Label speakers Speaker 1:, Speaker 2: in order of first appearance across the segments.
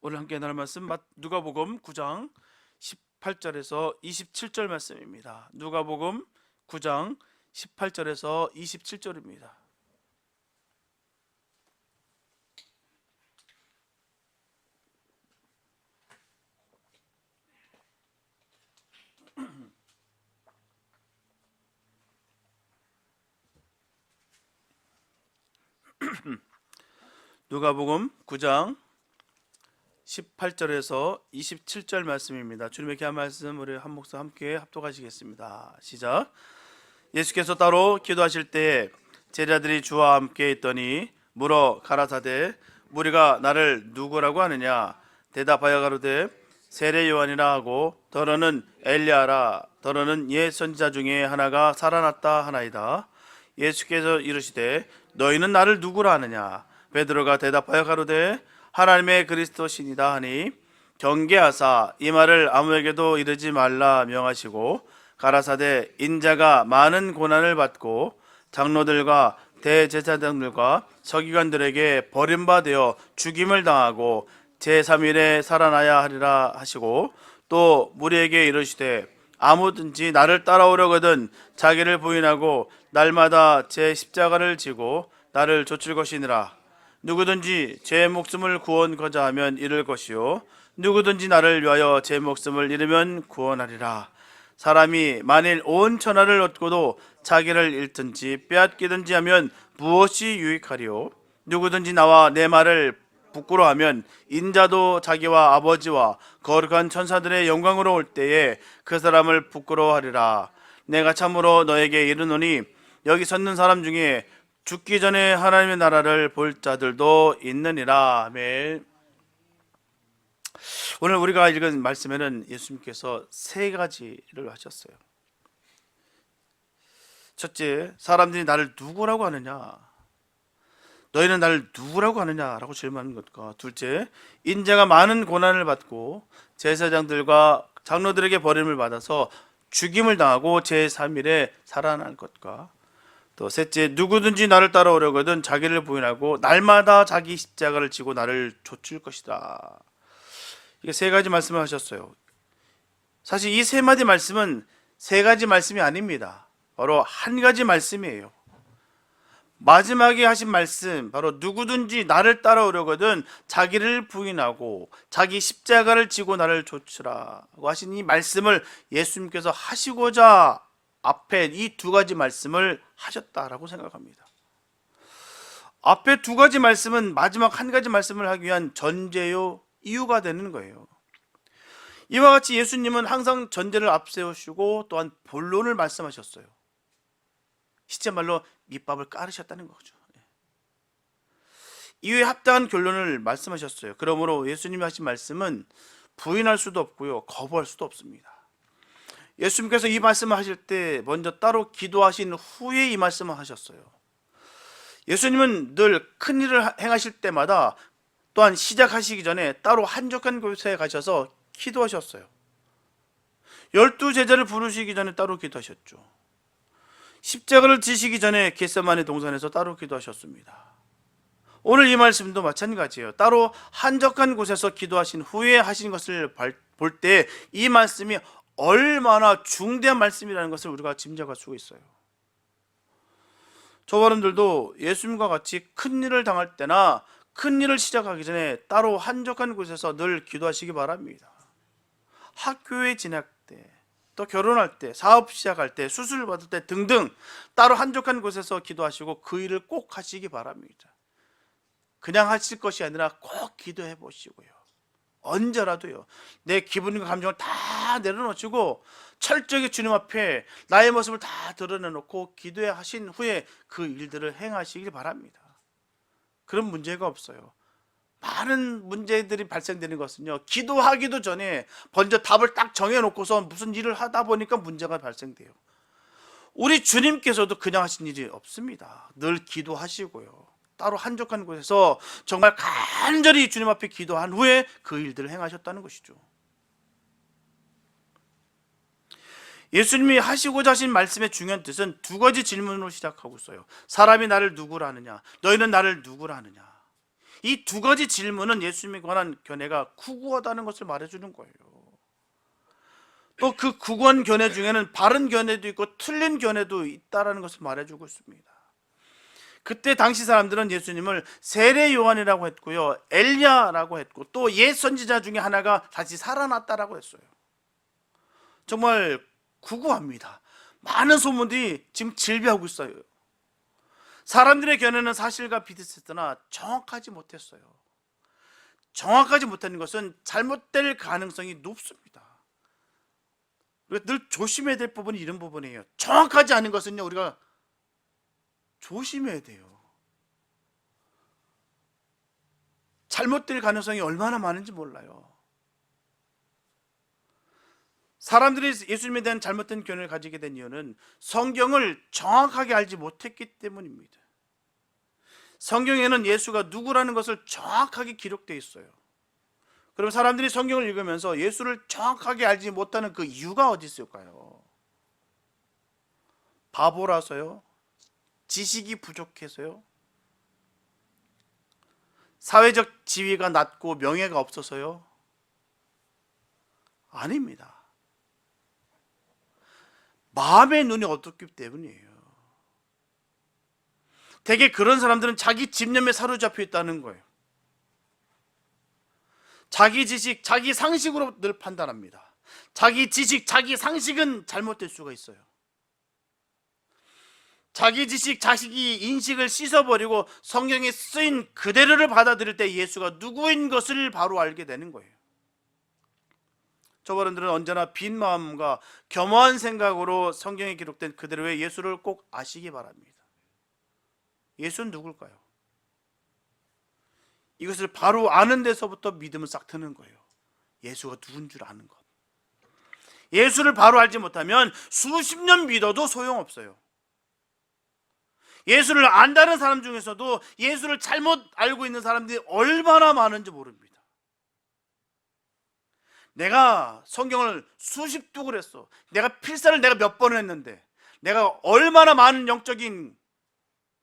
Speaker 1: 오늘 함께 나눌 말씀 누가복음 9장 18절에서 27절 말씀입니다. 누가복음 9장 18절에서 27절입니다. 누가복음 9장 18절에서 27절 말씀입니다. 주님의 귀한 말씀 우리 한 목소 함께 합독하시겠습니다. 시작. 예수께서 따로 기도하실 때 제자들이 주와 함께 있더니 물어 가라사대 무리가 나를 누구라고 하느냐. 대답하여 가로되 세례 요한이라 하고 더러는 엘리야라 더러는 옛 선지자 중에 하나가 살아났다 하나이다. 예수께서 이르시되 너희는 나를 누구라 하느냐. 베드로가 대답하여 가로되 하나님의 그리스도시니다 하니 경계하사 이 말을 아무에게도 이르지 말라 명하시고 가라사대 인자가 많은 고난을 받고 장로들과 대제사장들과 서기관들에게 버림받아 죽임을 당하고 제3일에 살아나야 하리라 하시고 또 무리에게 이르시되 아무든지 나를 따라오려거든 자기를 부인하고 날마다 제 십자가를 지고 나를 좇을 것이니라. 누구든지 제 목숨을 구원하고자 하면 잃을 것이요 누구든지 나를 위하여 제 목숨을 잃으면 구원하리라. 사람이 만일 온 천하를 얻고도 자기를 잃든지 빼앗기든지 하면 무엇이 유익하리요. 누구든지 나와 내 말을 부끄러워하면 인자도 자기와 아버지와 거룩한 천사들의 영광으로 올 때에 그 사람을 부끄러워하리라. 내가 참으로 너에게 이르노니 여기 섰는 사람 중에 죽기 전에 하나님의 나라를 볼 자들도 있느니라. 아멘. 오늘 우리가 읽은 말씀에는 예수님께서 세 가지를 하셨어요. 첫째, 사람들이 나를 누구라고 하느냐, 너희는 나를 누구라고 하느냐라고 질문하는 것과, 둘째, 인자가 많은 고난을 받고 제사장들과 장로들에게 버림을 받아서 죽임을 당하고 제3일에 살아난 것과, 또 셋째, 누구든지 나를 따라오려거든 자기를 부인하고 날마다 자기 십자가를 지고 나를 좇을 것이다. 이게 세 가지 말씀을 하셨어요. 사실 이 세 마디 말씀은 세 가지 말씀이 아닙니다. 바로 한 가지 말씀이에요. 마지막에 하신 말씀, 바로 누구든지 나를 따라오려거든 자기를 부인하고 자기 십자가를 지고 나를 좇으라고 하신 이 말씀을 예수님께서 하시고자 앞에 이 두 가지 말씀을 하셨다라고 생각합니다. 앞에 두 가지 말씀은 마지막 한 가지 말씀을 하기 위한 전제요, 이유가 되는 거예요. 이와 같이 예수님은 항상 전제를 앞세우시고 또한 본론을 말씀하셨어요. 실제 말로 밑밥을 깔으셨다는 거죠. 이후에 합당한 결론을 말씀하셨어요. 그러므로 예수님이 하신 말씀은 부인할 수도 없고요, 거부할 수도 없습니다. 예수님께서 이 말씀을 하실 때 먼저 따로 기도하신 후에 이 말씀을 하셨어요. 예수님은 늘 큰 일을 행하실 때마다 또한 시작하시기 전에 따로 한적한 곳에 가셔서 기도하셨어요. 12제자를 부르시기 전에 따로 기도하셨죠. 십자가를 지시기 전에 겟세마네 동산에서 따로 기도하셨습니다. 오늘 이 말씀도 마찬가지예요. 따로 한적한 곳에서 기도하신 후에 하신 것을 볼 때 이 말씀이 얼마나 중대한 말씀이라는 것을 우리가 짐작할 수가 있어요. 저와 여러분들도 예수님과 같이 큰 일을 당할 때나 큰 일을 시작하기 전에 따로 한적한 곳에서 늘 기도하시기 바랍니다. 학교에 진학 때, 또 결혼할 때, 사업 시작할 때, 수술 받을 때 등등 따로 한적한 곳에서 기도하시고 그 일을 꼭 하시기 바랍니다. 그냥 하실 것이 아니라 꼭 기도해 보시고요, 언제라도요, 내 기분과 감정을 다 내려놓으시고 철저히 주님 앞에 나의 모습을 다 드러내놓고 기도해 하신 후에 그 일들을 행하시길 바랍니다. 그런 문제가 없어요. 많은 문제들이 발생되는 것은요, 기도하기도 전에 먼저 답을 딱 정해놓고서 무슨 일을 하다 보니까 문제가 발생돼요. 우리 주님께서도 그냥 하신 일이 없습니다. 늘 기도하시고요, 따로 한적한 곳에서 정말 간절히 주님 앞에 기도한 후에 그 일들을 행하셨다는 것이죠. 예수님이 하시고자 하신 말씀의 중요한 뜻은 두 가지 질문으로 시작하고 있어요. 사람이 나를 누구라 하느냐, 너희는 나를 누구라 하느냐. 이 두 가지 질문은 예수님에 관한 견해가 구구하다는 것을 말해주는 거예요. 또 그 구구한 견해 중에는 바른 견해도 있고 틀린 견해도 있다라는 것을 말해주고 있습니다. 그때 당시 사람들은 예수님을 세례 요한이라고 했고요, 엘리야라고 했고, 또 옛 선지자 중에 하나가 다시 살아났다라고 했어요. 정말 구구합니다. 많은 소문들이 지금 질비하고 있어요. 사람들의 견해는 사실과 비슷했으나 정확하지 못했어요. 정확하지 못하는 것은 잘못될 가능성이 높습니다. 우리가 늘 조심해야 될 부분이 이런 부분이에요. 정확하지 않은 것은요, 우리가 조심해야 돼요. 잘못될 가능성이 얼마나 많은지 몰라요. 사람들이 예수님에 대한 잘못된 견해를 가지게 된 이유는 성경을 정확하게 알지 못했기 때문입니다. 성경에는 예수가 누구라는 것을 정확하게 기록되어 있어요. 그럼 사람들이 성경을 읽으면서 예수를 정확하게 알지 못하는 그 이유가 어디 있을까요? 바보라서요? 지식이 부족해서요? 사회적 지위가 낮고 명예가 없어서요? 아닙니다. 마음의 눈이 어둡기 때문이에요. 대개 그런 사람들은 자기 집념에 사로잡혀 있다는 거예요. 자기 지식, 자기 상식으로 늘 판단합니다. 자기 지식, 자기 상식은 잘못될 수가 있어요. 자기 지식, 자식이 인식을 씻어버리고 성경에 쓰인 그대로를 받아들일 때 예수가 누구인 것을 바로 알게 되는 거예요. 저분들은 언제나 빈 마음과 겸허한 생각으로 성경에 기록된 그대로의 예수를 꼭 아시기 바랍니다. 예수는 누굴까요? 이것을 바로 아는 데서부터 믿음은 싹 트는 거예요. 예수가 누군 줄 아는 것. 예수를 바로 알지 못하면 수십 년 믿어도 소용없어요. 예수를 안다는 사람 중에서도 예수를 잘못 알고 있는 사람들이 얼마나 많은지 모릅니다. 내가 성경을 수십 독을 했어. 내가 필사를 내가 몇 번을 했는데, 내가 얼마나 많은 영적인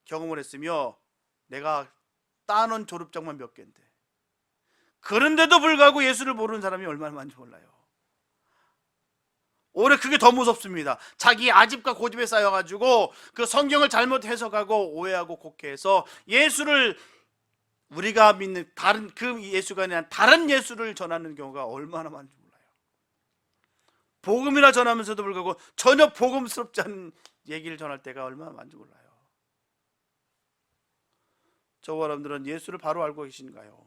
Speaker 1: 경험을 했으며 내가 따놓은 졸업장만 몇 개인데, 그런데도 불구하고 예수를 모르는 사람이 얼마나 많은지 몰라요. 오히려 그게 더 무섭습니다. 자기 아집과 고집에 쌓여가지고 그 성경을 잘못 해석하고 오해하고 곡해해서 예수를, 우리가 믿는 다른 그 예수가 아니라 다른 예수를 전하는 경우가 얼마나 많은지 몰라요. 복음이라 전하면서도 불구하고 전혀 복음스럽지 않은 얘기를 전할 때가 얼마나 많은지 몰라요. 저와 여러분들은 예수를 바로 알고 계신가요?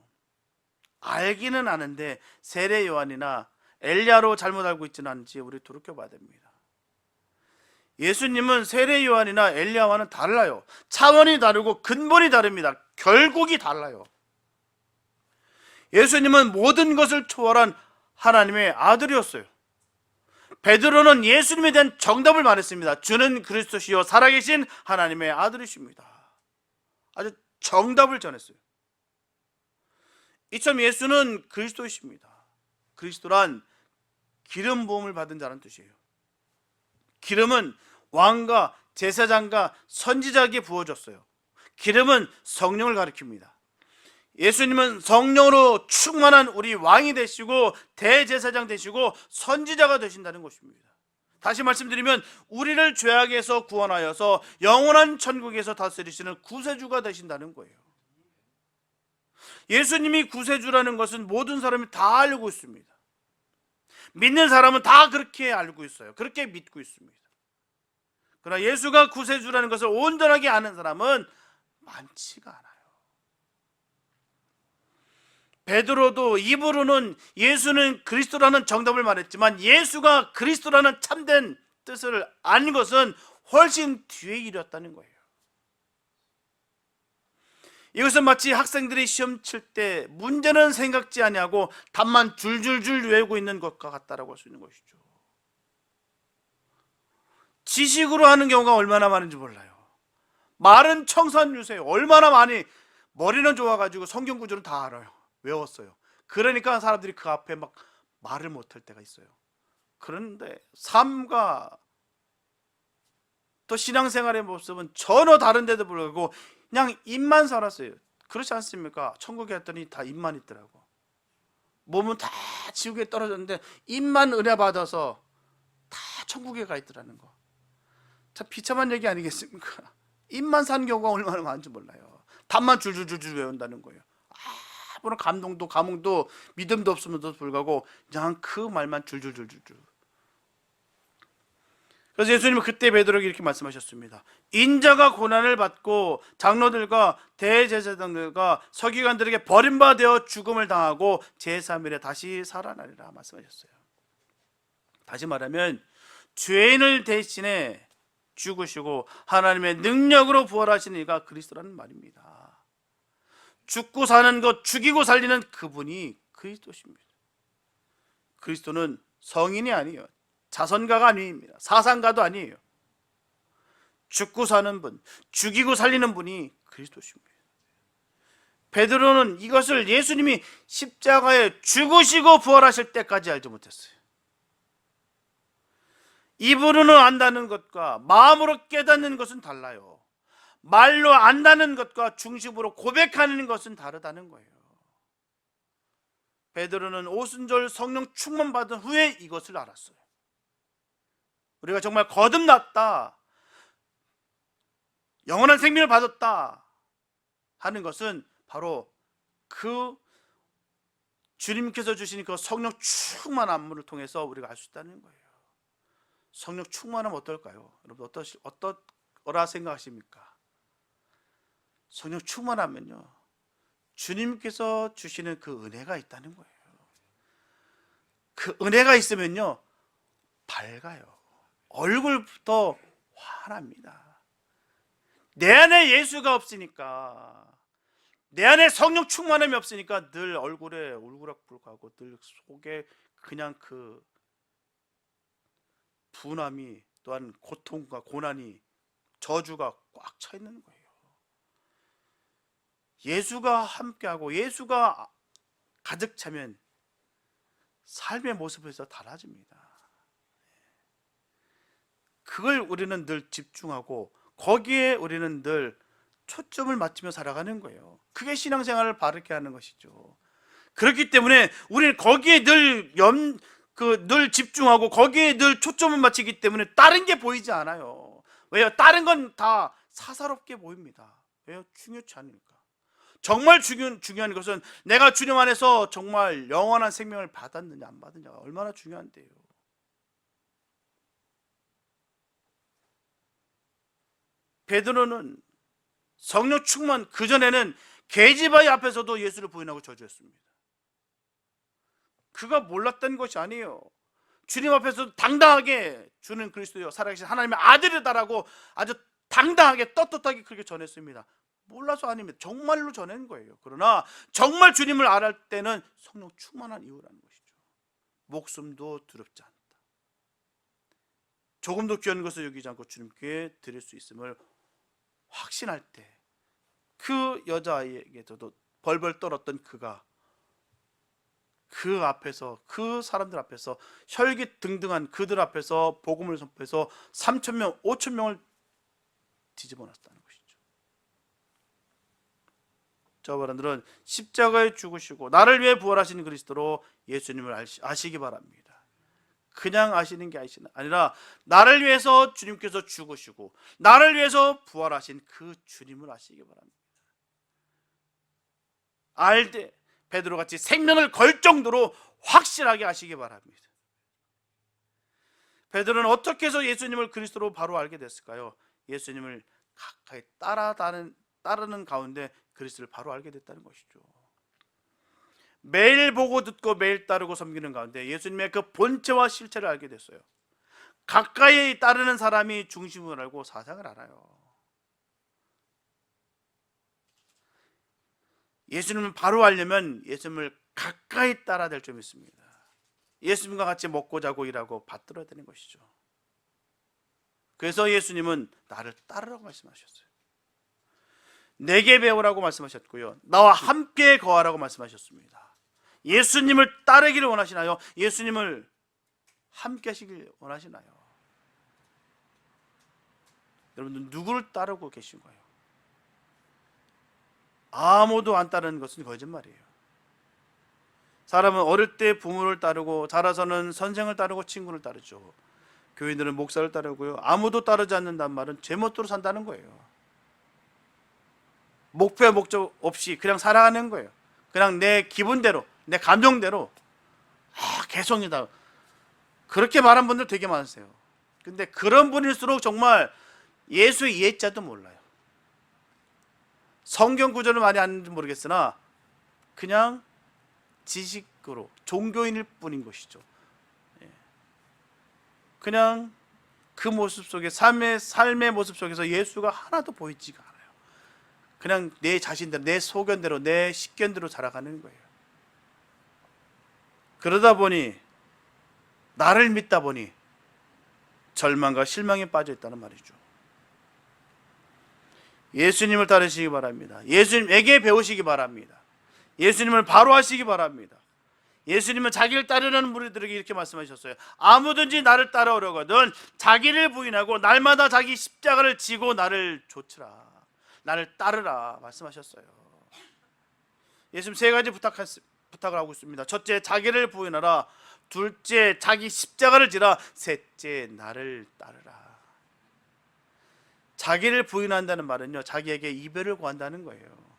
Speaker 1: 알기는 아는데 세례 요한이나 엘리야로 잘못 알고 있지는 않은지 우리 돌이켜봐야 됩니다. 예수님은 세례 요한이나 엘리야와는 달라요. 차원이 다르고 근본이 다릅니다. 결국이 달라요. 예수님은 모든 것을 초월한 하나님의 아들이었어요. 베드로는 예수님에 대한 정답을 말했습니다. 주는 그리스도시요 살아계신 하나님의 아들이십니다. 아주 정답을 전했어요. 이처럼 예수는 그리스도이십니다. 그리스도란 기름 부음을 받은 자라는 뜻이에요. 기름은 왕과 제사장과 선지자에게 부어졌어요. 기름은 성령을 가리킵니다. 예수님은 성령으로 충만한 우리 왕이 되시고 대제사장 되시고 선지자가 되신다는 것입니다. 다시 말씀드리면 우리를 죄악에서 구원하여서 영원한 천국에서 다스리시는 구세주가 되신다는 거예요. 예수님이 구세주라는 것은 모든 사람이 다 알고 있습니다. 믿는 사람은 다 그렇게 알고 있어요. 그렇게 믿고 있습니다. 그러나 예수가 구세주라는 것을 온전하게 아는 사람은 많지가 않아요. 베드로도 입으로는 예수는 그리스도라는 정답을 말했지만 예수가 그리스도라는 참된 뜻을 아는 것은 훨씬 뒤에 일이었다는 거예요. 이것은 마치 학생들이 시험 칠 때 문제는 생각지 아니하고 답만 줄줄줄 외우고 있는 것과 같다라고 할 수 있는 것이죠. 지식으로 하는 경우가 얼마나 많은지 몰라요. 말은 청산유세요. 얼마나 많이, 머리는 좋아가지고 성경 구절은 다 알아요. 외웠어요. 그러니까 사람들이 그 앞에 막 말을 못할 때가 있어요. 그런데 삶과 또 신앙생활의 모습은 전혀 다른데도 불구하고 그냥 입만 살았어요. 그렇지 않습니까? 천국에 갔더니 다 입만 있더라고. 몸은 다 지옥에 떨어졌는데 입만 은혜 받아서 다 천국에 가 있더라는 거. 참 비참한 얘기 아니겠습니까? 입만 산 경우가 얼마나 많은지 몰라요. 답만 줄줄줄줄 외운다는 거예요. 아무런 감동도 감흥도 믿음도 없음에도 불구하고 그냥 그 말만 줄줄줄줄줄. 그래서 예수님은 그때 베드로에게 이렇게 말씀하셨습니다. 인자가 고난을 받고 장로들과 대제사장들과 서기관들에게 버림받아 죽음을 당하고 제3일에 다시 살아나리라 말씀하셨어요. 다시 말하면 죄인을 대신해 죽으시고 하나님의 능력으로 부활하시는 이가 그리스도라는 말입니다. 죽고 사는 것, 죽이고 살리는 그분이 그리스도십니다. 그리스도는 성인이 아니에요. 자선가가 아닙니다. 사상가도 아니에요. 죽고 사는 분, 죽이고 살리는 분이 그리스도십니다. 베드로는 이것을 예수님이 십자가에 죽으시고 부활하실 때까지 알지 못했어요. 입으로는 안다는 것과 마음으로 깨닫는 것은 달라요. 말로 안다는 것과 중심으로 고백하는 것은 다르다는 거예요. 베드로는 오순절 성령 충만 받은 후에 이것을 알았어요. 우리가 정말 거듭났다, 영원한 생명을 받았다 하는 것은 바로 그 주님께서 주신 그 성령 충만한 안무를 통해서 우리가 알 수 있다는 거예요. 성령 충만하면 어떨까요? 여러분 어떠라 생각하십니까? 성령 충만하면요, 주님께서 주시는 그 은혜가 있다는 거예요. 그 은혜가 있으면요 밝아요. 얼굴부터 환합니다. 내 안에 예수가 없으니까, 내 안에 성령 충만함이 없으니까 늘 얼굴에 울그락불그하고 늘 속에 그냥 그 분함이, 또한 고통과 고난이, 저주가 꽉 차 있는 거예요. 예수가 함께하고 예수가 가득 차면 삶의 모습에서 달라집니다. 그걸 우리는 늘 집중하고 거기에 우리는 늘 초점을 맞추며 살아가는 거예요. 그게 신앙생활을 바르게 하는 것이죠. 그렇기 때문에 우리는 거기에 늘 집중하고 거기에 늘 초점을 맞추기 때문에 다른 게 보이지 않아요. 왜요? 다른 건 다 사사롭게 보입니다. 왜요? 중요치 않으니까. 정말 중요한 것은 내가 주님 안에서 정말 영원한 생명을 받았느냐 안 받았느냐가 얼마나 중요한데요. 베드로는 성령 충만 그전에는 계집아이 앞에서도 예수를 부인하고 저주했습니다. 그가 몰랐던 것이 아니에요. 주님 앞에서 당당하게 주는 그리스도요 살아계신 하나님의 아들이다라고 아주 당당하게 떳떳하게 그렇게 전했습니다. 몰라서 아닙니다. 정말로 전한 거예요. 그러나 정말 주님을 알을 때는 성령 충만한 이유라는 것이죠. 목숨도 두렵지 않다. 조금도 귀한 것을 여기지 않고 주님께 드릴 수 있음을 확신할 때 그 여자아이에게도 벌벌 떨었던 그가 그 앞에서, 그 사람들 앞에서, 혈기등등한 그들 앞에서 복음을 선포해서 3,000명, 5,000명을 뒤집어 놨다는 것이죠. 저와 여러분들은 십자가에 죽으시고 나를 위해 부활하신 그리스도로 예수님을 아시기 바랍니다. 그냥 아시는 게 아니라 나를 위해서 주님께서 죽으시고 나를 위해서 부활하신 그 주님을 아시기 바랍니다. 알되 베드로같이 생명을 걸 정도로 확실하게 아시기 바랍니다. 베드로는 어떻게 해서 예수님을 그리스도로 바로 알게 됐을까요? 예수님을 가까이 따르는 가운데 그리스도를 바로 알게 됐다는 것이죠. 매일 보고 듣고 매일 따르고 섬기는 가운데 예수님의 그 본체와 실체를 알게 됐어요. 가까이 따르는 사람이 중심을 알고 사상을 알아요. 예수님을 바로 알려면 예수님을 가까이 따라야 될 점이 있습니다. 예수님과 같이 먹고 자고 일하고 받들어야 되는 것이죠. 그래서 예수님은 나를 따르라고 말씀하셨어요. 내게 배우라고 말씀하셨고요, 나와 함께 거하라고 말씀하셨습니다. 예수님을 따르기를 원하시나요? 예수님을 함께 하시길 원하시나요? 여러분들 누구를 따르고 계신 거예요? 아무도 안 따르는 것은 거짓말이에요. 사람은 어릴 때 부모를 따르고 자라서는 선생을 따르고 친구를 따르죠. 교인들은 목사를 따르고요. 아무도 따르지 않는다는 말은 제멋대로 산다는 거예요. 목표 목적 없이 그냥 살아가는 거예요. 그냥 내 기분대로, 내 감정대로 개성이다, 그렇게 말한 분들 되게 많으세요. 근데 그런 분일수록 정말 예수의 예자도 몰라요. 성경 구절을 많이 아는지 모르겠으나 그냥 지식으로 종교인일 뿐인 것이죠. 그냥 그 모습 속에 삶의 모습 속에서 예수가 하나도 보이지가 않아요. 그냥 내 자신대로, 내 소견대로, 내 식견대로 살아가는 거예요. 그러다 보니, 나를 믿다 보니 절망과 실망에 빠져 있다는 말이죠. 예수님을 따르시기 바랍니다. 예수님에게 배우시기 바랍니다. 예수님을 바로 하시기 바랍니다. 예수님은 자기를 따르려는 무리들에게 이렇게 말씀하셨어요. 아무든지 나를 따라오려거든 자기를 부인하고 날마다 자기 십자가를 지고 나를 좇으라, 나를 따르라 말씀하셨어요. 예수님 세 가지 부탁을 하고 있습니다. 첫째, 자기를 부인하라. 둘째, 자기 십자가를 지라. 셋째, 나를 따르라. 자기를 부인한다는 말은요, 자기에게 이별을 구한다는 거예요.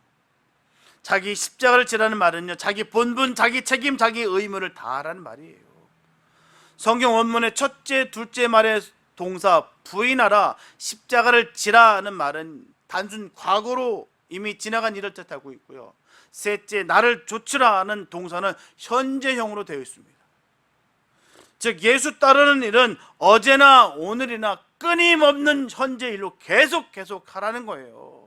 Speaker 1: 자기 십자가를 지라는 말은요, 자기 본분, 자기 책임, 자기 의무를 다하라는 말이에요. 성경 원문의 첫째, 둘째 말의 동사 부인하라, 십자가를 지라는 말은 단순 과거로 이미 지나간 일을 뜻하고 있고요. 셋째, 나를 좇으라는 동사는 현재형으로 되어 있습니다. 즉 예수 따르는 일은 어제나 오늘이나 끊임없는 현재 일로 계속 하라는 거예요.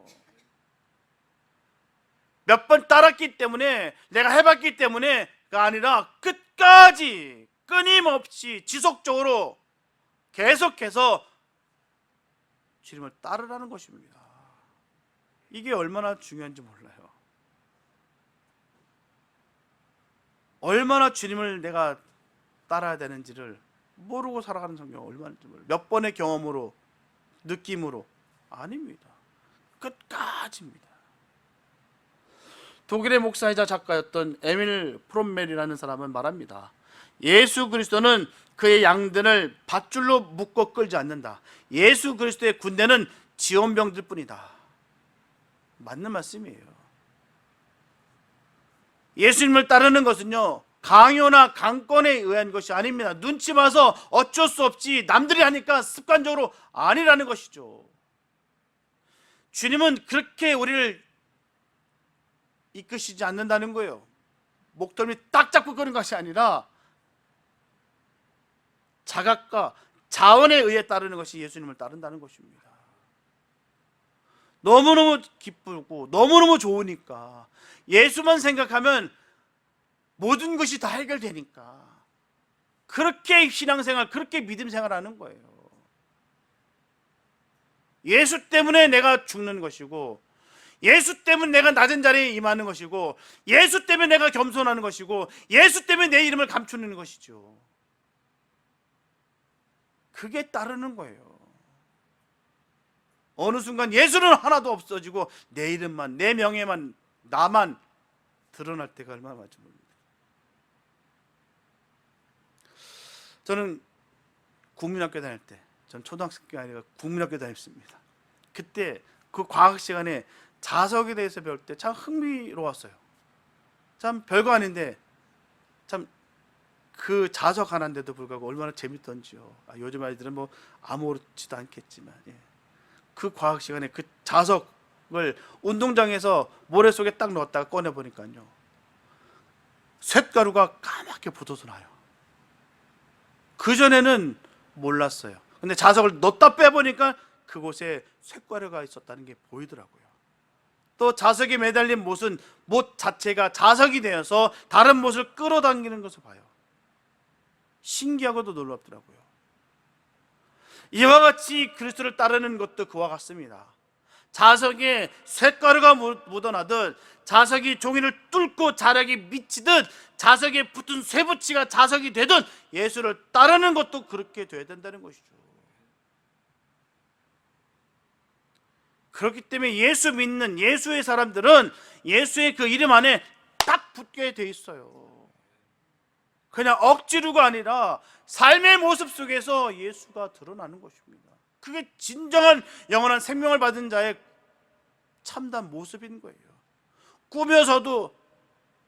Speaker 1: 몇 번 따랐기 때문에, 내가 해봤기 때문에가 아니라 끝까지 끊임없이 지속적으로 계속해서 주님을 따르라는 것입니다. 이게 얼마나 중요한지 몰라요. 얼마나 주님을 내가 따라야 되는지를 모르고 살아가는 성경 얼마나인지 몰라요. 몇 번의 경험으로, 느낌으로 아닙니다. 끝까지입니다. 독일의 목사이자 작가였던 에밀 프롬멜이라는 사람은 말합니다. 예수 그리스도는 그의 양들을 밧줄로 묶어 끌지 않는다. 예수 그리스도의 군대는 지원병들 뿐이다. 맞는 말씀이에요. 예수님을 따르는 것은요, 강요나 강권에 의한 것이 아닙니다. 눈치 봐서 어쩔 수 없지, 남들이 하니까 습관적으로 아니라는 것이죠. 주님은 그렇게 우리를 이끄시지 않는다는 거예요. 목덜미 딱 잡고 끄는 것이 아니라 자각과 자원에 의해 따르는 것이 예수님을 따른다는 것입니다. 너무너무 기쁘고 너무너무 좋으니까, 예수만 생각하면 모든 것이 다 해결되니까 그렇게 신앙생활, 그렇게 믿음생활 하는 거예요. 예수 때문에 내가 죽는 것이고, 예수 때문에 내가 낮은 자리에 임하는 것이고, 예수 때문에 내가 겸손하는 것이고, 예수 때문에 내 이름을 감추는 것이죠. 그게 따르는 거예요. 어느 순간 예수는 하나도 없어지고 내 이름만, 내 명예만, 나만 드러날 때가 얼마나 많지 모릅니다. 저는 국민학교 다닐 때, 전 초등학생이 아니라 국민학교 다녔습니다. 그때 그 과학 시간에 자석에 대해서 배울 때 참 흥미로웠어요. 참 별거 아닌데 참 그 자석 하나인데도 불구하고 얼마나 재밌던지요. 요즘 아이들은 뭐 아무렇지도 않겠지만, 그 과학 시간에 그 자석을 운동장에서 모래 속에 딱 넣었다가 꺼내 보니까요, 쇳가루가 까맣게 붙어서 나요. 그 전에는 몰랐어요. 근데 자석을 넣었다 빼보니까 그곳에 쇳가루가 있었다는 게 보이더라고요. 또 자석에 매달린 못은 못 자체가 자석이 되어서 다른 못을 끌어당기는 것을 봐요. 신기하고도 놀랍더라고요. 이와 같이 그리스도를 따르는 것도 그와 같습니다. 자석에 쇳가루가 묻어나듯, 자석이 종이를 뚫고 자락이 미치듯, 자석에 붙은 쇠붙이가 자석이 되듯 예수를 따르는 것도 그렇게 돼야 된다는 것이죠. 그렇기 때문에 예수 믿는 예수의 사람들은 예수의 그 이름 안에 딱 붙게 돼 있어요. 그냥 억지로가 아니라 삶의 모습 속에서 예수가 드러나는 것입니다. 그게 진정한 영원한 생명을 받은 자의 참된 모습인 거예요. 꾸며서도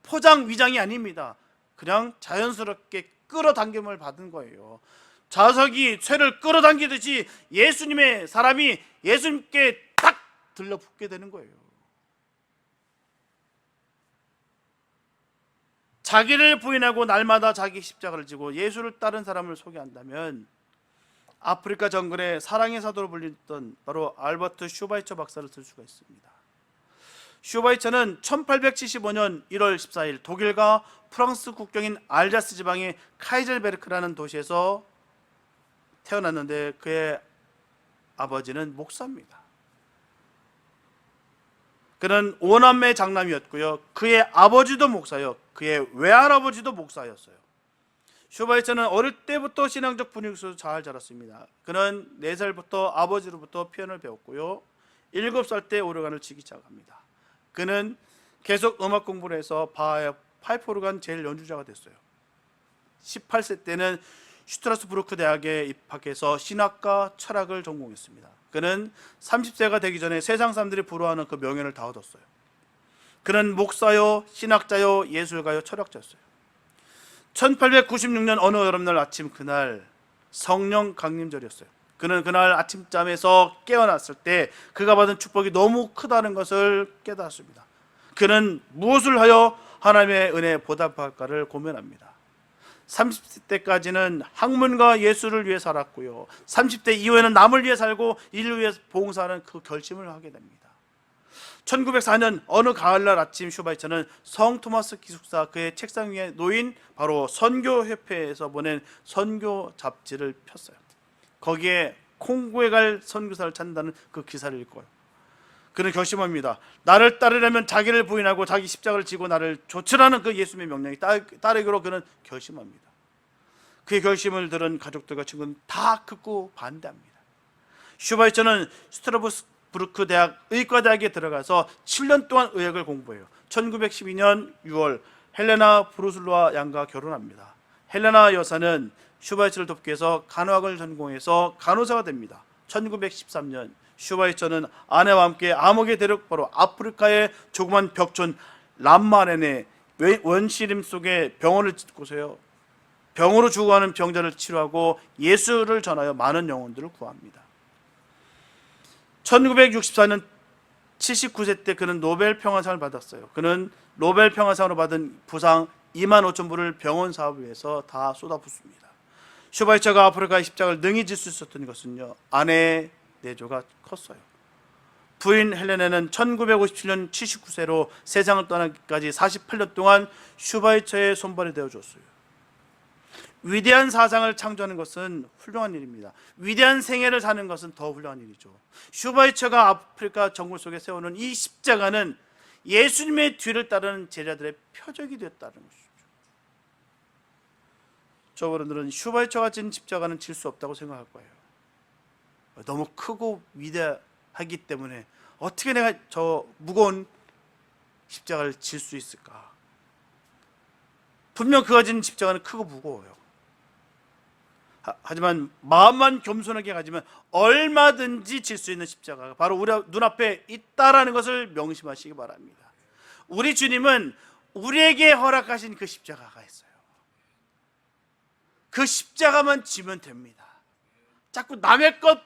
Speaker 1: 포장 위장이 아닙니다. 그냥 자연스럽게 끌어당김을 받은 거예요. 자석이 쇠를 끌어당기듯이 예수님의 사람이 예수님께 딱 들러붙게 되는 거예요. 자기를 부인하고 날마다 자기 십자가를 지고 예수를 따른 사람을 소개한다면 아프리카 정글의 사랑의 사도로 불리던 바로 알버트 슈바이처 박사를 들 수가 있습니다. 슈바이처는 1875년 1월 14일 독일과 프랑스 국경인 알자스 지방의 카이젤베르크라는 도시에서 태어났는데 그의 아버지는 목사입니다. 그는 5남매 장남이었고요. 그의 아버지도 목사요. 그의 외할아버지도 목사였어요. 슈바이처는 어릴 때부터 신앙적 분위기 속에서 잘 자랐습니다. 그는 4살부터 아버지로부터 피아노를 배웠고요. 7살 때 오르간을 치기 시작합니다. 그는 계속 음악 공부를 해서 바하의 파이프 오르간 제일 연주자가 됐어요. 18세 때는 슈트라스부르크 대학에 입학해서 신학과 철학을 전공했습니다. 그는 30세가 되기 전에 세상 사람들이 부러워하는 그 명예를 다 얻었어요. 그는 목사요, 신학자요, 예술가요, 철학자였어요. 1896년 어느 여름날 아침, 그날 성령 강림절이었어요. 그는 그날 아침잠에서 깨어났을 때 그가 받은 축복이 너무 크다는 것을 깨달았습니다. 그는 무엇을 하여 하나님의 은혜에 보답할까를 고민합니다. 30대까지는 학문과 예술을 위해 살았고요. 30대 이후에는 남을 위해 살고 인류를 위해 봉사하는 그 결심을 하게 됩니다. 1904년 어느 가을날 아침 슈바이처는 성 토마스 기숙사 그의 책상 위에 놓인 바로 선교협회에서 보낸 선교 잡지를 폈어요. 거기에 콩고에 갈 선교사를 찾는다는 그 기사를 읽고요. 그는 결심합니다. 나를 따르려면 자기를 부인하고 자기 십자가를 지고 나를 좇으라는 그 예수님의 명령에 따르기로 그는 결심합니다. 그의 결심을 들은 가족들과 친구는 다 극구 반대합니다. 슈바이처는 스트라스부르크 대학 의과대학에 들어가서 7년 동안 의학을 공부해요. 1912년 6월 헬레나 브루슬로와 양과 결혼합니다. 헬레나 여사는 슈바이처를 돕기 위해서 간호학을 전공해서 간호사가 됩니다. 1913년 슈바이처는 아내와 함께 암흑의 대륙 바로 아프리카의 조그만 벽촌 람마렌의 원시림 속에 병원을 짓고서요, 병으로 죽어가는 병자를 치료하고 예수를 전하여 많은 영혼들을 구합니다. 1964년 79세 때 그는 노벨 평화상을 받았어요. 그는 노벨 평화상으로 받은 부상 2만 5천 불을 병원 사업을 위해서 다 쏟아붓습니다. 슈바이처가 아프리카의 십자가를 능히 질 수 있었던 것은요, 아내의 내조가 컸어요. 부인 헬레나는 1957년 79세로 세상을 떠나기까지 48년 동안 슈바이처의 손발이 되어줬어요. 위대한 사상을 창조하는 것은 훌륭한 일입니다. 위대한 생애를 사는 것은 더 훌륭한 일이죠. 슈바이처가 아프리카 정글 속에 세우는 이 십자가는 예수님의 뒤를 따르는 제자들의 표적이 되었다는 것이죠. 저분들은 슈바이처가 진 십자가는 질 수 없다고 생각할 거예요. 너무 크고 위대하기 때문에 어떻게 내가 저 무거운 십자가를 질 수 있을까? 분명 그가 진 십자가는 크고 무거워요. 하지만 마음만 겸손하게 가지면 얼마든지 질 수 있는 십자가가 바로 우리 눈앞에 있다라는 것을 명심하시기 바랍니다. 우리 주님은 우리에게 허락하신 그 십자가가 있어요. 그 십자가만 지면 됩니다. 자꾸 남의 것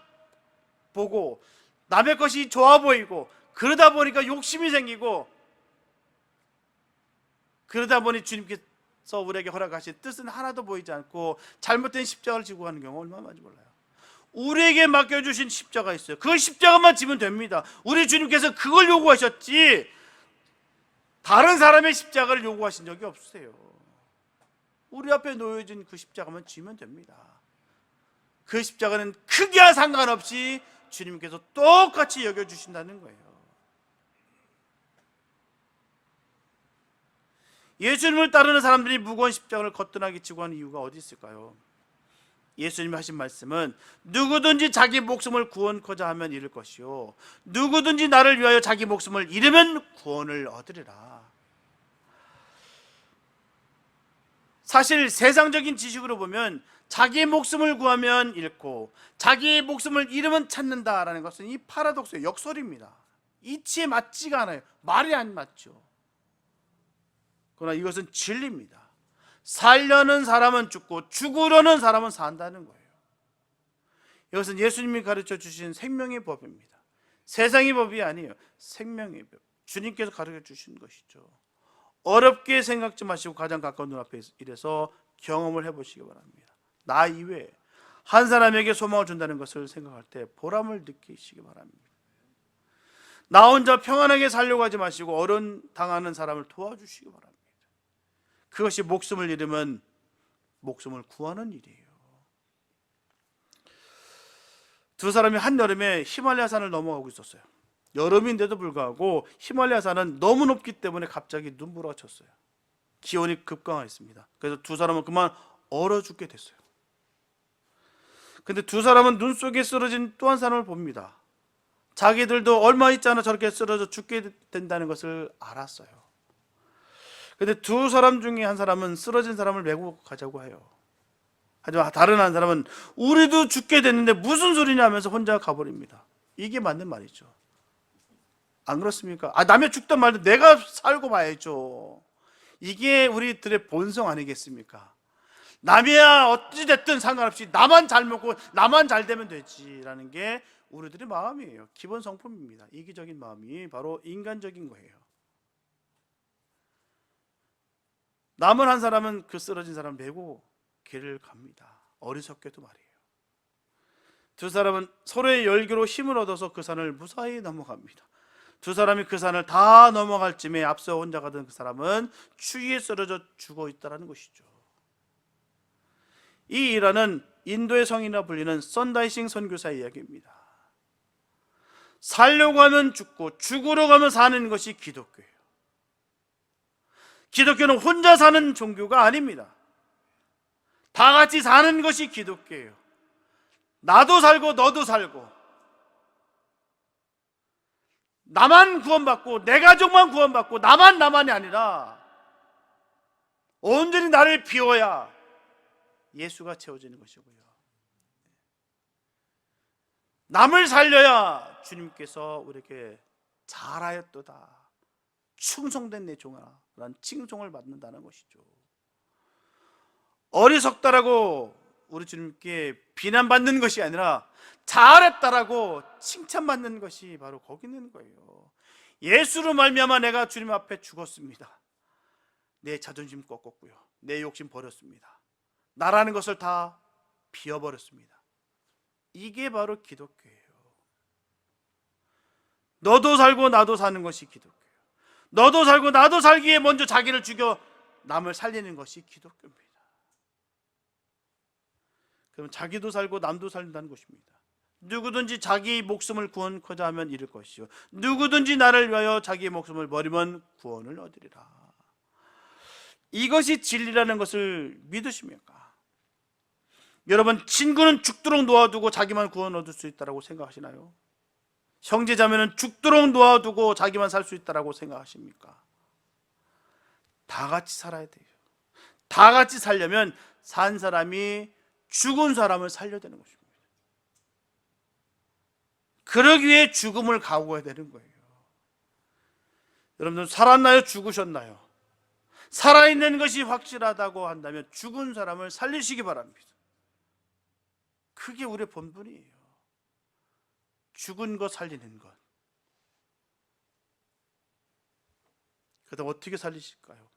Speaker 1: 보고 남의 것이 좋아 보이고 그러다 보니까 욕심이 생기고, 그러다 보니 주님께서 우리에게 허락하신 뜻은 하나도 보이지 않고 잘못된 십자가를 지고 가는 경우가 얼마나 많은지 몰라요. 우리에게 맡겨주신 십자가 있어요. 그 십자가만 지면 됩니다. 우리 주님께서 그걸 요구하셨지 다른 사람의 십자가를 요구하신 적이 없으세요. 우리 앞에 놓여진 그 십자가만 지면 됩니다. 그 십자가는 크기와 상관없이 주님께서 똑같이 여겨주신다는 거예요. 예수님을 따르는 사람들이 무거운 십자가를 거뜬하게 지고 하는 이유가 어디 있을까요? 예수님이 하신 말씀은 누구든지 자기 목숨을 구원코자 하면 잃을 것이요 누구든지 나를 위하여 자기 목숨을 잃으면 구원을 얻으리라. 사실 세상적인 지식으로 보면 자기 목숨을 구하면 잃고 자기 목숨을 잃으면 찾는다라는 것은 이 파라독스의 역설입니다. 이치에 맞지가 않아요. 말이 안 맞죠. 그러나 이것은 진리입니다. 살려는 사람은 죽고 죽으려는 사람은 산다는 거예요. 이것은 예수님이 가르쳐 주신 생명의 법입니다. 세상의 법이 아니에요. 생명의 법. 주님께서 가르쳐 주신 것이죠. 어렵게 생각지 마시고 가장 가까운 눈앞에 이래서 경험을 해보시기 바랍니다. 나 이외에 한 사람에게 소망을 준다는 것을 생각할 때 보람을 느끼시기 바랍니다. 나 혼자 평안하게 살려고 하지 마시고 어려운 당하는 사람을 도와주시기 바랍니다. 그것이 목숨을 잃으면 목숨을 구하는 일이에요. 두 사람이 한여름에 히말라야 산을 넘어가고 있었어요. 여름인데도 불구하고 히말라야 산은 너무 높기 때문에 갑자기 눈보라가 쳤어요. 기온이 급강했습니다. 그래서 두 사람은 그만 얼어 죽게 됐어요. 근데 두 사람은 눈 속에 쓰러진 또 한 사람을 봅니다. 자기들도 얼마 있지 않아 저렇게 쓰러져 죽게 된다는 것을 알았어요. 근데 두 사람 중에 한 사람은 쓰러진 사람을 메고 가자고 해요. 하지만 다른 한 사람은 우리도 죽게 됐는데 무슨 소리냐 하면서 혼자 가버립니다. 이게 맞는 말이죠. 안 그렇습니까? 남이 죽든 말든 내가 살고 봐야죠. 이게 우리들의 본성 아니겠습니까? 남이야 어찌 됐든 상관없이 나만 잘 먹고 나만 잘 되면 되지라는 게 우리들의 마음이에요. 기본 성품입니다. 이기적인 마음이 바로 인간적인 거예요. 남은 한 사람은 그 쓰러진 사람을 메고 길을 갑니다. 어리석게도 말이에요. 두 사람은 서로의 열기로 힘을 얻어서 그 산을 무사히 넘어갑니다. 두 사람이 그 산을 다 넘어갈 쯤에 앞서 혼자 가던 그 사람은 추위에 쓰러져 죽어 있다는 것이죠. 이 일화는 인도의 성이라 불리는 썬다이싱 선교사의 이야기입니다. 살려고 하면 죽고 죽으려고 하면 사는 것이 기독교예요. 기독교는 혼자 사는 종교가 아닙니다. 다 같이 사는 것이 기독교예요. 나도 살고 너도 살고 나만 구원받고 내 가족만 구원받고 나만이 아니라 온전히 나를 비워야 예수가 채워지는 것이고요. 남을 살려야 주님께서 우리에게 잘하였도다 충성된 내 종아 라는 칭송을 받는다는 것이죠. 어리석다라고 우리 주님께 비난받는 것이 아니라 잘했다라고 칭찬받는 것이 바로 거기 있는 거예요. 예수로 말미암아 내가 주님 앞에 죽었습니다. 내 자존심 꺾었고요. 내 욕심 버렸습니다. 나라는 것을 다 비워버렸습니다. 이게 바로 기독교예요. 너도 살고 나도 사는 것이 기독교예요. 너도 살고 나도 살기에 먼저 자기를 죽여 남을 살리는 것이 기독교입니다. 그럼 자기도 살고 남도 살린다는 것입니다. 누구든지 자기 목숨을 구원코자 하면 잃을 것이요 누구든지 나를 위하여 자기의 목숨을 버리면 구원을 얻으리라. 이것이 진리라는 것을 믿으십니까? 여러분, 친구는 죽도록 놓아두고 자기만 구원 얻을 수 있다고 생각하시나요? 형제자매는 죽도록 놓아두고 자기만 살 수 있다고 생각하십니까? 다 같이 살아야 돼요. 다 같이 살려면 산 사람이 죽은 사람을 살려야 되는 것입니다. 그러기 위해 죽음을 각오해야 되는 거예요. 여러분들 살았나요? 죽으셨나요? 살아있는 것이 확실하다고 한다면 죽은 사람을 살리시기 바랍니다. 그게 우리의 본분이에요. 죽은 것 살리는 것. 그다음 어떻게 살리실까요?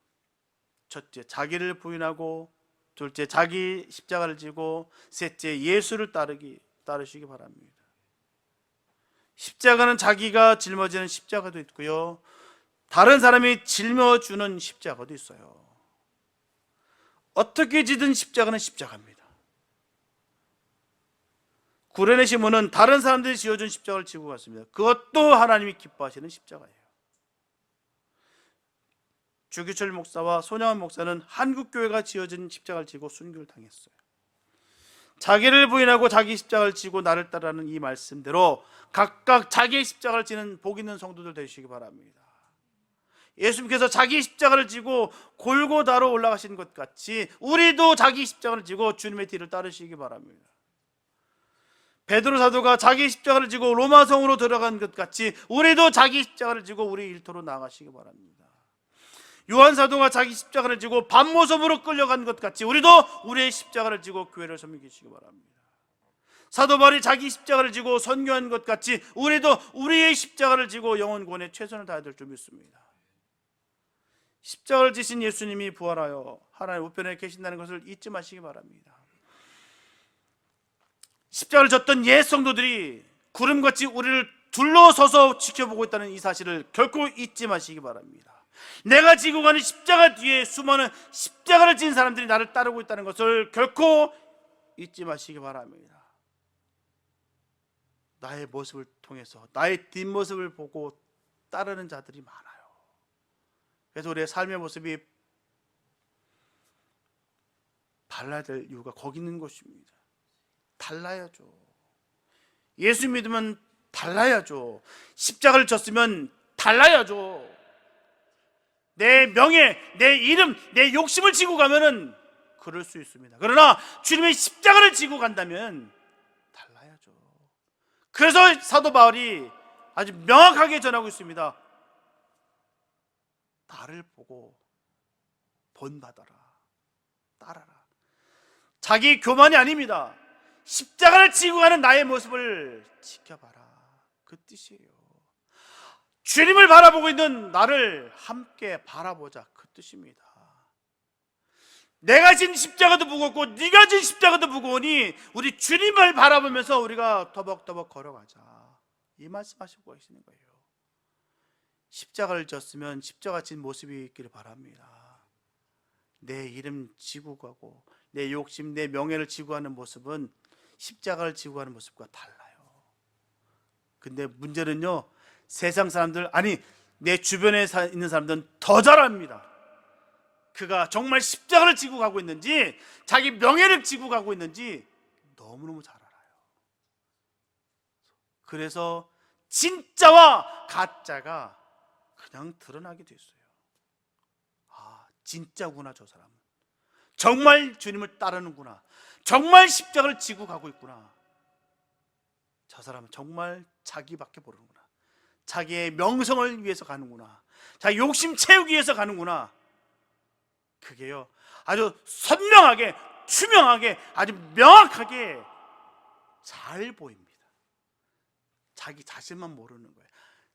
Speaker 1: 첫째, 자기를 부인하고, 둘째, 자기 십자가를 지고, 셋째, 예수를 따르시기 바랍니다. 십자가는 자기가 짊어지는 십자가도 있고요, 다른 사람이 짊어주는 십자가도 있어요. 어떻게 지든 십자가는 십자가입니다. 구레네 시몬은 다른 사람들이 지어준 십자가를 지고 갔습니다. 그것도 하나님이 기뻐하시는 십자가예요. 주기철 목사와 손양원 목사는 한국교회가 지어진 십자가를 지고 순교를 당했어요. 자기를 부인하고 자기 십자가를 지고 나를 따르는 이 말씀대로 각각 자기의 십자가를 지는 복 있는 성도들 되시기 바랍니다. 예수님께서 자기 십자가를 지고 골고다로 올라가신 것 같이 우리도 자기 십자가를 지고 주님의 뒤를 따르시기 바랍니다. 베드로 사도가 자기 십자가를 지고 로마 성으로 들어간 것 같이 우리도 자기 십자가를 지고 우리 일터로 나가시기 바랍니다. 요한 사도가 자기 십자가를 지고 밤모섬으로 끌려간 것 같이 우리도 우리의 십자가를 지고 교회를 섬기시기 바랍니다. 사도 바울이 자기 십자가를 지고 선교한 것 같이 우리도 우리의 십자가를 지고 영혼 구원에 최선을 다해야 될 줄 믿습니다. 십자가를 지신 예수님이 부활하여 하나님 우편에 계신다는 것을 잊지 마시기 바랍니다. 십자가를 졌던 옛 성도들이 구름같이 우리를 둘러서서 지켜보고 있다는 이 사실을 결코 잊지 마시기 바랍니다. 내가 지고 가는 십자가 뒤에 수많은 십자가를 진 사람들이 나를 따르고 있다는 것을 결코 잊지 마시기 바랍니다. 나의 모습을 통해서 나의 뒷모습을 보고 따르는 자들이 많아요. 그래서 우리의 삶의 모습이 달라야 될 이유가 거기 있는 것입니다. 달라야죠. 예수 믿으면 달라야죠. 십자가를 졌으면 달라야죠. 내 명예, 내 이름, 내 욕심을 지고 가면은 그럴 수 있습니다. 그러나 주님의 십자가를 지고 간다면 달라야죠. 그래서 사도 바울이 아주 명확하게 전하고 있습니다. 나를 보고 본받아라, 따라라. 자기 교만이 아닙니다. 십자가를 지고 가는 나의 모습을 지켜봐라, 그 뜻이에요. 주님을 바라보고 있는 나를 함께 바라보자, 그 뜻입니다. 내가 진 십자가도 무겁고 네가 진 십자가도 무거우니 우리 주님을 바라보면서 우리가 터벅터벅 걸어가자, 이 말씀하시고 계시는 거예요. 십자가를 졌으면 십자가 진 모습이 있기를 바랍니다. 내 이름 지고 가고 내 욕심, 내 명예를 지고 가는 모습은 십자가를 지고 가는 모습과 달라요. 근데 문제는요, 세상 사람들, 아니 내 주변에 있는 사람들은 더 잘합니다. 그가 정말 십자가를 지고 가고 있는지 자기 명예를 지고 가고 있는지 너무너무 잘 알아요. 그래서 진짜와 가짜가 그냥 드러나게 됐어요. 아, 진짜구나, 저 사람은 정말 주님을 따르는구나, 정말 십자가를 지고 가고 있구나, 저 사람은 정말 자기밖에 모르는구나, 자기의 명성을 위해서 가는구나, 자기 욕심 채우기 위해서 가는구나. 그게요 아주 선명하게, 투명하게, 아주 명확하게 잘 보입니다. 자기 자신만 모르는 거예요.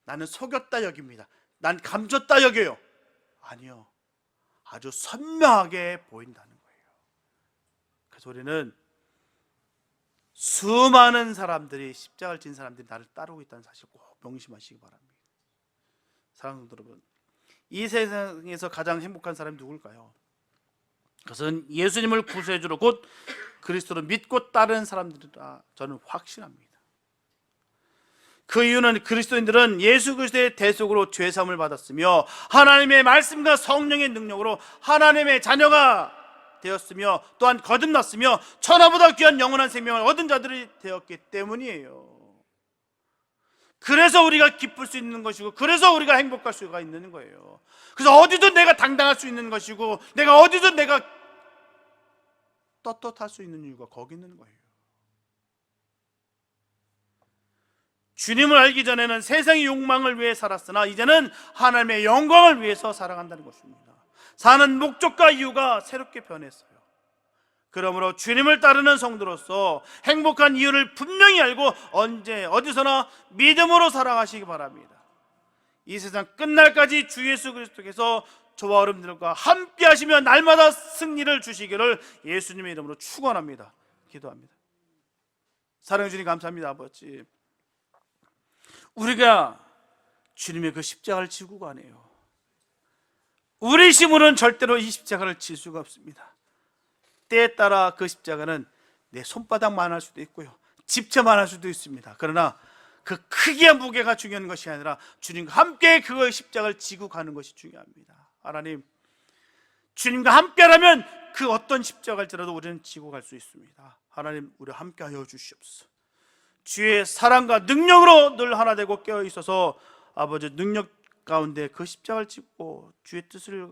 Speaker 1: 나는 속였다 여깁니다. 난 감췄다 여겨요. 아니요, 아주 선명하게 보인다는 거예요. 그래서 우리는 수많은 사람들이, 십자가를 진 사람들이 나를 따르고 있다는 사실 꼭 명심하시기 바랍니다. 사랑하는 여러분, 이 세상에서 가장 행복한 사람이 누굴까요? 그것은 예수님을 구세주로 곧 그리스도를 믿고 따르는 사람들이라 저는 확신합니다. 그 이유는 그리스도인들은 예수 그리스도의 대속으로 죄사함을 받았으며 하나님의 말씀과 성령의 능력으로 하나님의 자녀가 되었으며 또한 거듭났으며 천하보다 귀한 영원한 생명을 얻은 자들이 되었기 때문이에요. 그래서 우리가 기쁠 수 있는 것이고, 그래서 우리가 행복할 수가 있는 거예요. 그래서 어디든 내가 당당할 수 있는 것이고, 내가 어디든 내가 떳떳할 수 있는 이유가 거기 있는 거예요. 주님을 알기 전에는 세상의 욕망을 위해 살았으나 이제는 하나님의 영광을 위해서 살아간다는 것입니다. 사는 목적과 이유가 새롭게 변했어요. 그러므로 주님을 따르는 성도로서 행복한 이유를 분명히 알고 언제 어디서나 믿음으로 살아가시기 바랍니다. 이 세상 끝날까지 주 예수 그리스도께서 저와 여러분들과 함께 하시며 날마다 승리를 주시기를 예수님의 이름으로 축원합니다. 기도합니다. 사랑해 주님 감사합니다. 아버지, 우리가 주님의 그 십자가를 지고 가네요. 우리 힘으로는 절대로 이 십자가를 질 수가 없습니다. 때에 따라 그 십자가는 내 손바닥만 할 수도 있고요, 집채만 할 수도 있습니다. 그러나 그 크기와 무게가 중요한 것이 아니라 주님과 함께 그 십자가를 지고 가는 것이 중요합니다. 하나님, 주님과 함께라면 그 어떤 십자가일지라도 우리는 지고 갈 수 있습니다. 하나님, 우리 함께하여 주시옵소서. 주의 사랑과 능력으로 늘 하나 되고 깨어 있어서 아버지 능력 가운데 그 십자가를 짚고 주의 뜻을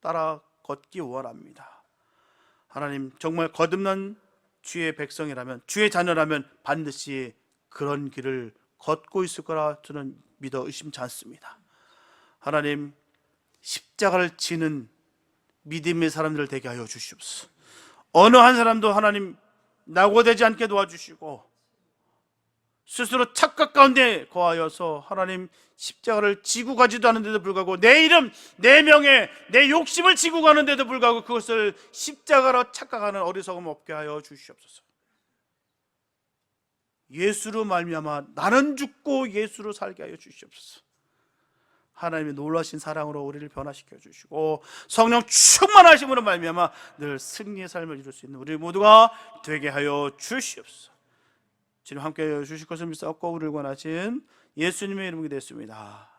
Speaker 1: 따라 걷기 원합니다. 하나님, 정말 거듭난 주의 백성이라면, 주의 자녀라면 반드시 그런 길을 걷고 있을 거라 저는 믿어 의심치 않습니다. 하나님, 십자가를 지는 믿음의 사람들 되게 하여 주시옵소서. 어느 한 사람도 하나님 낙오되지 않게 도와주시고 스스로 착각 가운데 거하여서 하나님 십자가를 지고 가지도 않은데도 불구하고 내 이름, 내 명예, 내 욕심을 지고 가는데도 불구하고 그것을 십자가로 착각하는 어리석음 없게 하여 주시옵소서. 예수로 말미암아 나는 죽고 예수로 살게 하여 주시옵소서. 하나님의 놀라신 사랑으로 우리를 변화시켜 주시고 성령 충만하심으로 말미암아 늘 승리의 삶을 이룰 수 있는 우리 모두가 되게 하여 주시옵소서. 주님 함께 주실 것을 믿사옵고 우리를 권하신 예수님의 이름이 됐습니다.